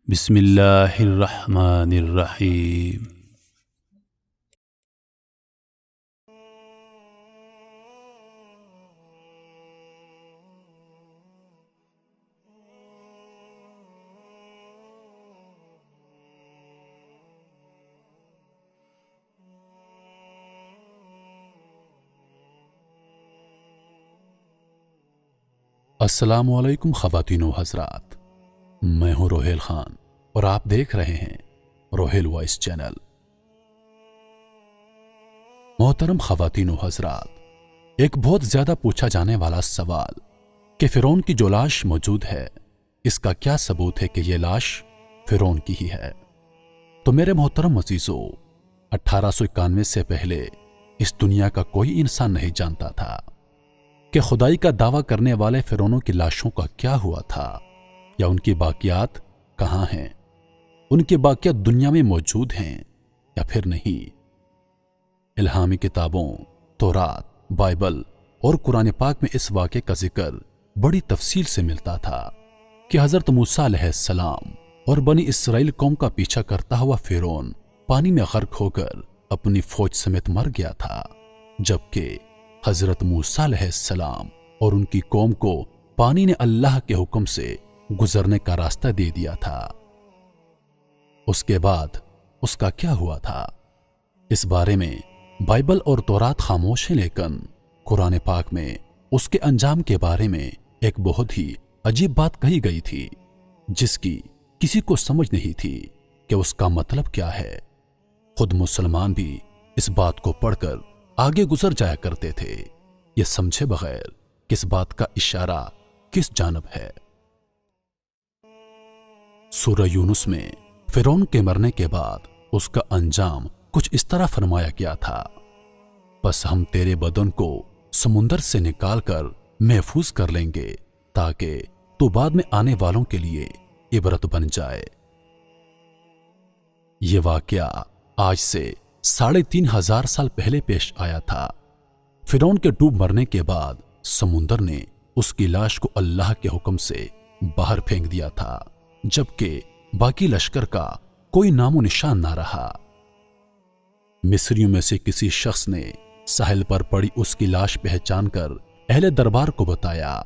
بسم اللہ الرحمن الرحیم۔ السلام علیکم خواتین و حضرات، میں ہوں روہیل خان اور آپ دیکھ رہے ہیں روہیل وائس چینل۔ محترم خواتین و حضرات، ایک بہت زیادہ پوچھا جانے والا سوال کہ فرعون کی جو لاش موجود ہے اس کا کیا ثبوت ہے کہ یہ لاش فرعون کی ہی ہے؟ تو میرے محترم عزیزو، 1891 سے پہلے اس دنیا کا کوئی انسان نہیں جانتا تھا کہ خدائی کا دعویٰ کرنے والے فرعونوں کی لاشوں کا کیا ہوا تھا، یا ان کی باقیات کہاں ہیں، ان کے باقیات دنیا میں موجود ہیں یا پھر نہیں۔ الہامی کتابوں تورات، بائبل اور قرآن پاک میں اس واقعے کا ذکر بڑی تفصیل سے ملتا تھا کہ حضرت موسیٰ علیہ السلام اور بنی اسرائیل قوم کا پیچھا کرتا ہوا فرعون پانی میں غرق ہو کر اپنی فوج سمیت مر گیا تھا، جبکہ حضرت موسیٰ علیہ السلام اور ان کی قوم کو پانی نے اللہ کے حکم سے گزرنے کا راستہ دے دیا تھا۔ اس کے بعد اس کا کیا ہوا تھا؟ اس بارے میں بائبل اور تورات خاموش ہیں، لیکن قرآن پاک میں اس کے انجام کے بارے میں ایک بہت ہی عجیب بات کہی گئی تھی، جس کی کسی کو سمجھ نہیں تھی کہ اس کا مطلب کیا ہے۔ خود مسلمان بھی اس بات کو پڑھ کر آگے گزر جایا کرتے تھے، یہ سمجھے بغیر کس بات کا اشارہ کس جانب ہے۔ سورہ یونس میں فرعون کے مرنے کے بعد اس کا انجام کچھ اس طرح فرمایا گیا تھا: بس ہم تیرے بدن کو سمندر سے نکال کر محفوظ کر لیں گے تاکہ تو بعد میں آنے والوں کے لیے عبرت بن جائے۔ یہ واقعہ آج سے 3500 سال پہلے پیش آیا تھا۔ فرعون کے ڈوب مرنے کے بعد سمندر نے اس کی لاش کو اللہ کے حکم سے باہر پھینک دیا تھا، جبکہ باقی لشکر کا کوئی نام و نشان نہ رہا۔ مصریوں میں سے کسی شخص نے ساحل پر پڑی اس کی لاش پہچان کر اہل دربار کو بتایا۔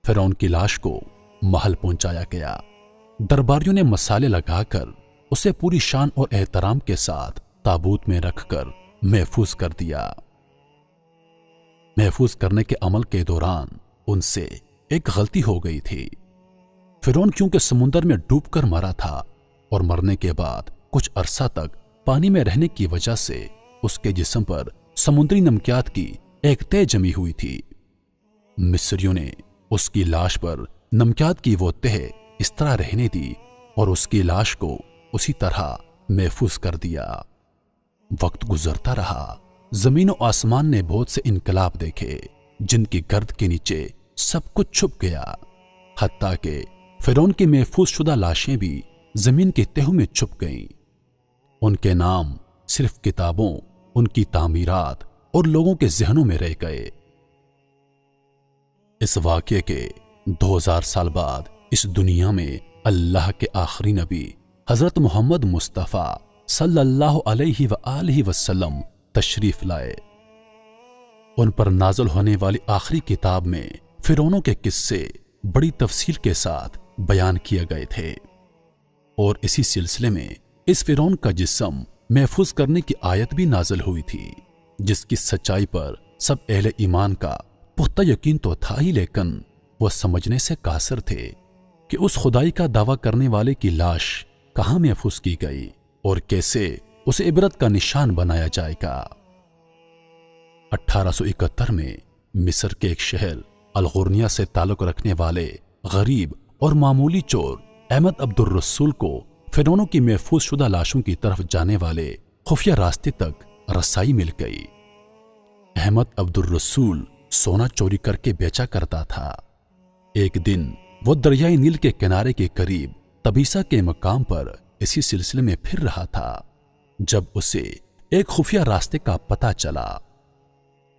فرعون کی لاش کو محل پہنچایا گیا۔ درباریوں نے مسالے لگا کر اسے پوری شان اور احترام کے ساتھ تابوت میں رکھ کر محفوظ کر دیا۔ محفوظ کرنے کے عمل کے دوران ان سے ایک غلطی ہو گئی تھی۔ فرعون کیونکہ سمندر میں ڈوب کر مرا تھا اور مرنے کے بعد کچھ عرصہ تک پانی میں رہنے کی وجہ سے اس کے جسم پر سمندری نمکیات کی ایک تہ جمی ہوئی تھی۔ مصریوں نے اس کی لاش پر نمکیات کی وہ تہ اس طرح رہنے دی اور اس کی لاش کو اسی طرح محفوظ کر دیا۔ وقت گزرتا رہا، زمین و آسمان نے بہت سے انقلاب دیکھے جن کی گرد کے نیچے سب کچھ چھپ گیا، حتیٰ کہ فرعون کی محفوظ شدہ لاشیں بھی زمین کی تہوں میں چھپ گئیں۔ ان کے نام صرف کتابوں، ان کی تعمیرات اور لوگوں کے ذہنوں میں رہ گئے۔ اس واقعے کے 2000 سال بعد اس دنیا میں اللہ کے آخری نبی حضرت محمد مصطفیٰ صلی اللہ علیہ وآلہ وسلم تشریف لائے۔ ان پر نازل ہونے والی آخری کتاب میں فرعونوں کے قصے بڑی تفصیل کے ساتھ بیان کیے گئے تھے، اور اسی سلسلے میں اس فرعون کا جسم محفوظ کرنے کی آیت بھی نازل ہوئی تھی، جس کی سچائی پر سب اہل ایمان کا پختہ یقین تو تھا ہی، لیکن وہ سمجھنے سے قاصر تھے کہ اس خدائی کا دعویٰ کرنے والے کی لاش کہاں محفوظ کی گئی اور کیسے اسے عبرت کا نشان بنایا جائے گا۔ 1871 میں مصر کے ایک شہر الغورنیہ سے تعلق رکھنے والے غریب اور معمولی چور احمد عبد الرسول کو فرعونوں کی محفوظ شدہ لاشوں کی طرف جانے والے خفیہ راستے تک رسائی مل گئی۔ احمد عبد الرسول سونا چوری کر کے بیچا کرتا تھا۔ ایک دن وہ دریائے نیل کے کنارے کے قریب تبیسا کے مقام پر اسی سلسلے میں پھر رہا تھا جب اسے ایک خفیہ راستے کا پتہ چلا۔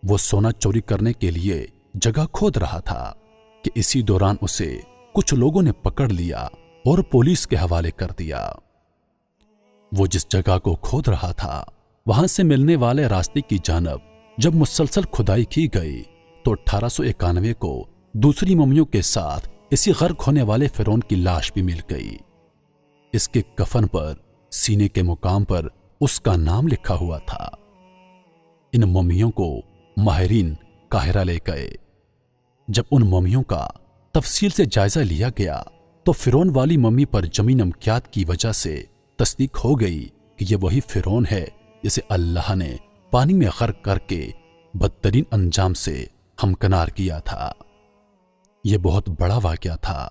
وہ سونا چوری کرنے کے لیے جگہ کھود رہا تھا کہ اسی دوران اسے کچھ لوگوں نے پکڑ لیا और पुलिस के हवाले कर दिया। वो जिस जगह को खोद रहा था वहां से मिलने वाले रास्ते की जानब जब मुसलसल खुदाई की गई तो 1891 को दूसरी मम्मियों के साथ इसी गर्क होने वाले फिरौन की लाश भी मिल गई। इसके कफन पर सीने के मुकाम पर उसका नाम लिखा हुआ था। इन मम्मियों को माहिरीन काहिरा ले गए। जब उन मम्मियों का तफसील से जायजा लिया गया तो फिरौन वाली मम्मी पर जमी नमकियात की वजह से तस्दीक हो गई कि यह वही फिरौन है जिसे अल्लाह ने पानी में गर्क करके बदतरीन अंजाम से हमकनार किया था। यह बहुत बड़ा वाकया था।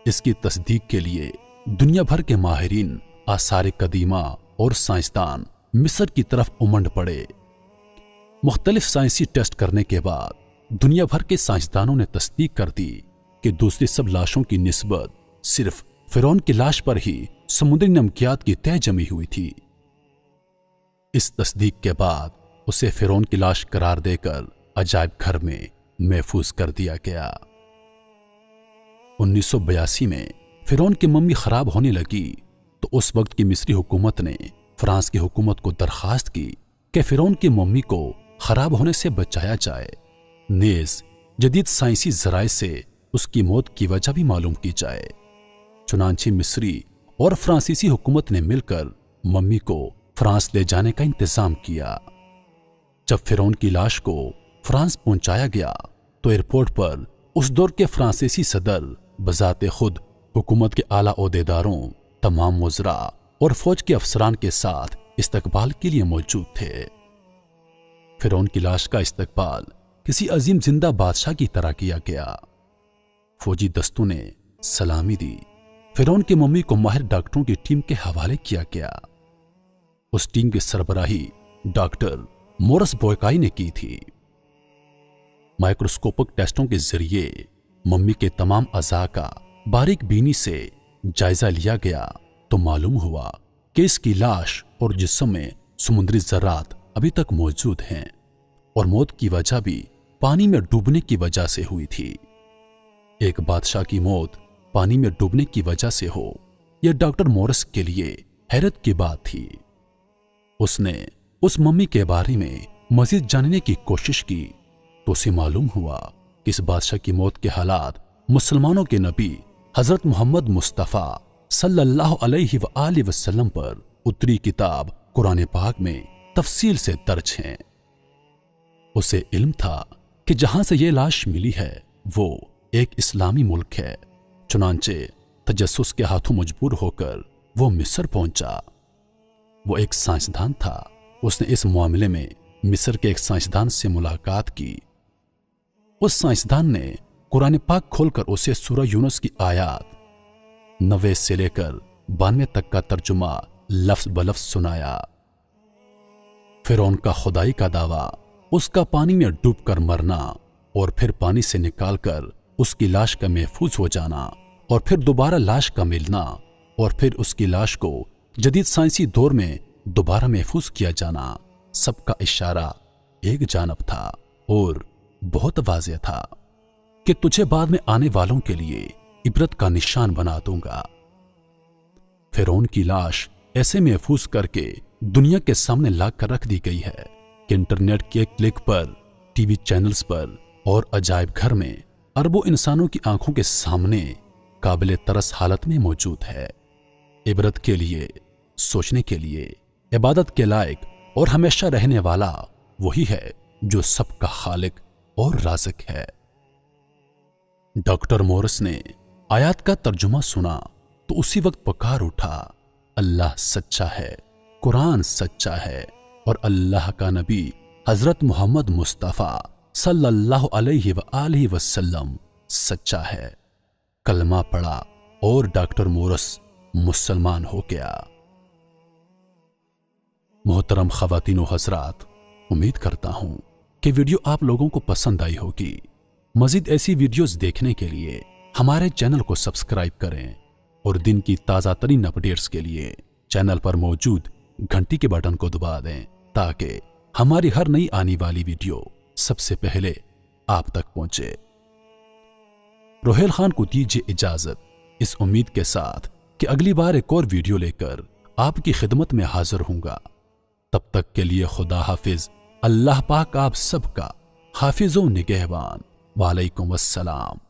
इसकी तस्दीक के लिए दुनिया भर के माहिरीन, आसार कदीमा और साइंसदान मिस्र की तरफ उमड़ पड़े। मुख्तलिफ साइंसी टेस्ट करने के बाद दुनिया भर के साइंसदानों ने तस्दीक कर दी कि दूसरी सब लाशों की निस्बत सिर्फ फिरौन की लाश पर ही समुद्री नमकियात की तह जमी हुई थी। इस तस्दीक के बाद उसे फिरौन की लाश करार देकर अजायब घर में महफूज कर दिया गया। 1982 में फिरौन की मम्मी खराब होने लगी तो उस वक्त की मिस्री हुकूमत ने फ्रांस की हुकूमत को दरखास्त की कि फिरौन की मम्मी को खराब होने से बचाया जाए, नेज जदीद साइंसी जराए से उसकी मौत की वजह भी मालूम की जाए। चुनांचे मिस्री और फ्रांसीसी हुकूमत ने मिलकर मम्मी को फ्रांस ले जाने का इंतजाम किया। जब फिरौन की लाश को फ्रांस पहुंचाया गया तो एयरपोर्ट पर उस दौर के फ्रांसीसी सदर बजाते खुद हुकूमत के आला ओहदेदारों, तमाम वज़रा और फौज के अफसरान के साथ इस्तकबाल के लिए मौजूद थे। फिरौन की लाश का इस्तकबाल किसी अजीम जिंदा बादशाह की तरह किया गया। फौजी दस्तों ने सलामी दी। फिरौन की मम्मी को माहिर डॉक्टरों की टीम के हवाले किया गया। उस टीम की सरबराही डॉक्टर मोरस बोयकाई ने की थी। माइक्रोस्कोपिक टेस्टों के जरिए मम्मी के तमाम अज़ा का बारीक बीनी से जायजा लिया गया तो मालूम हुआ कि इसकी लाश और जिस्म में समुद्री ज़रात अभी तक मौजूद हैं और मौत की वजह भी पानी में डूबने की वजह से हुई थी। एक बादशाह की मौत पानी में डूबने की वजह से हो, यह डॉक्टर मोरस के लिए हैरत की बात थी। उसने उस मम्मी के बारे में मजीद जानने की कोशिश की तो उसे मालूम हुआ कि इस बादशाह की मौत के हालात मुसलमानों के नबी हजरत मोहम्मद मुस्तफ़ा सल्लल्लाहु अलैहि वआलिहि वसल्लम पर उतरी किताब कुरान पाक में तफसील से दर्ज हैं। उसे इल्म था कि जहां से यह लाश मिली है वो एक इस्लामी मुल्क है। चुनांचे तजस्सुस के हाथों मजबूर होकर वो मिस्र पहुंचा। वो एक साइंसदान था। उसने इस मामले में मिस्र के एक साइंसदान से मुलाकात की। उस साइंसदान ने कुरान पाक खोलकर उसे सूरह यूनुस की आयत 90 से लेकर 92 तक का तर्जुमा लफ्ज बलफ्ज सुनाया। फिरौन का खुदाई का दावा, उसका पानी में डूबकर मरना और फिर पानी से निकालकर उसकी लाश का महफूज हो जाना और फिर दोबारा लाश का मिलना और फिर उसकी लाश को जदीद साइंसी दौर में दोबारा महफूज किया जाना, सबका इशारा एक जानब था और बहुत वाज़ेह था कि तुझे बाद में आने वालों के लिए इबरत का निशान बना दूंगा। फिरौन की लाश ऐसे महफूज करके दुनिया के सामने ला कर रख दी गई है कि इंटरनेट के एक क्लिक पर टीवी चैनल्स पर और अजायब घर में अरबों इंसानों की आंखों के सामने काबिल तरस हालत में मौजूद है। इबरत के लिए, सोचने के लिए, इबादत के लायक और हमेशा रहने वाला वही है जो सबका खालिक और राज़िक है। डॉक्टर मोरस ने आयत का तर्जुमा सुना तो उसी वक्त पुकार उठा, अल्लाह सच्चा है, कुरान सच्चा है और अल्लाह का नबी हजरत मोहम्मद मुस्तफ़ा सल्लल्लाहु अलैहि वआलिहि वसल्लम सच्चा है। कलमा पढ़ा और डॉक्टर मोरस मुसलमान हो गया। मोहतरम ख़वातीन व हज़रात, उम्मीद करता हूं कि वीडियो आप लोगों को पसंद आई होगी। मज़ीद ऐसी वीडियोस देखने के लिए हमारे चैनल को सब्सक्राइब करें और दिन की ताज़ा तरीन अपडेट्स के लिए चैनल पर मौजूद घंटी के बटन को दबा दें ताकि हमारी हर नई आने वाली वीडियो सबसे पहले आप तक पहुंचे। रोहेल खान को दीजिए इजाजत, इस उम्मीद के साथ کہ اگلی بار ایک اور ویڈیو لے کر آپ کی خدمت میں حاضر ہوں گا۔ تب تک کے لیے خدا حافظ۔ اللہ پاک آپ سب کا حافظ و نگہبان۔ وعلیکم السلام۔